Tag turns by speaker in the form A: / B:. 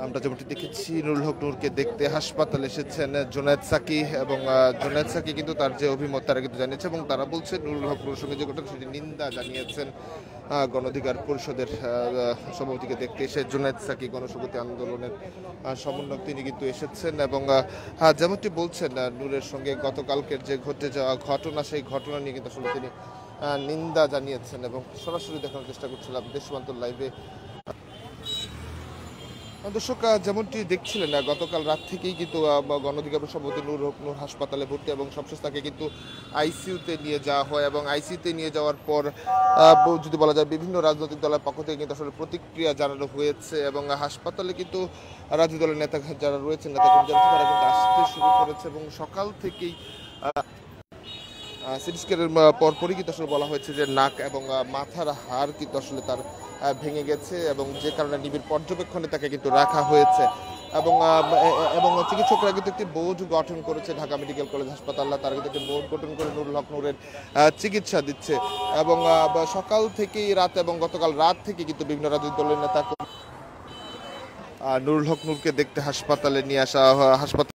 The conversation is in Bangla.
A: আমরা যেমনটি দেখেছি নুরুল হক নূরকে দেখতে হাসপাতালে এসেছেন জুনায়েদ সাকি এবং জুনায়েদ সাকি কিন্তু তার যে অভিমত তারা কিন্তু জানিয়েছে এবং তারা বলছে নুরুল হক নূরের সঙ্গে যে ঘটনা সেটি নিন্দা জানিয়েছেন গণ অধিকার পরিষদের সভাপতিকে দেখতে এসে জুনায়েদ সাকি গণসংহতি আন্দোলনের সমন্বয়ক তিনি কিন্তু এসেছেন এবং যেমনটি বলছেন নূরের সঙ্গে গতকালকের যে ঘটে যাওয়া ঘটনা সেই ঘটনা নিয়ে কিন্তু আসলে তিনি নিন্দা জানিয়েছেন এবং সরাসরি দেখানোর চেষ্টা করছিলাম দেশ সীমান্ত লাইভে। দর্শক যেমনটি দেখছিলেন গতকাল রাত থেকেই কিন্তু গণ অধিকার সভাপতি নুরুল হক নূর হাসপাতালে ভর্তি এবং সবশেষ তাকে কিন্তু আইসিইউতে নিয়ে যাওয়া হয় এবং আইসিইউতে নিয়ে যাওয়ার পর যদি বলা যায় বিভিন্ন রাজনৈতিক দলের পক্ষ থেকে কিন্তু আসলে প্রতিক্রিয়া জানানো হয়েছে এবং হাসপাতালে কিন্তু রাজনৈতিক দলের নেতা যারা রয়েছেন নেতাকর্মী যারা তারা কিন্তু আসতে শুরু করেছে এবং সকাল থেকেই সিটি স্ক্যানের পরপরই কিন্তু আসলে বলা হয়েছে যে নাক এবং মাথার হাড় কিন্তু আসলে তার ভেঙে গেছে এবং যে কারণে নিবিড় পর্যবেক্ষণে তাকে কিন্তু রাখা হয়েছে এবং এবং চিকিৎসকরা কিন্তু একটি বোর্ড গঠন করেছে ঢাকা মেডিকেল কলেজ হাসপাতাল তারা কিন্তু একটি বোর্ড গঠন করে নুরুল হক নূরের চিকিৎসা দিচ্ছে এবং সকাল থেকেই রাত এবং গতকাল রাত থেকে কিন্তু বিভিন্ন রাজনৈতিক দলের নেতা নুরুল হক নূরকে দেখতে হাসপাতালে নিয়ে আসা হাসপাতাল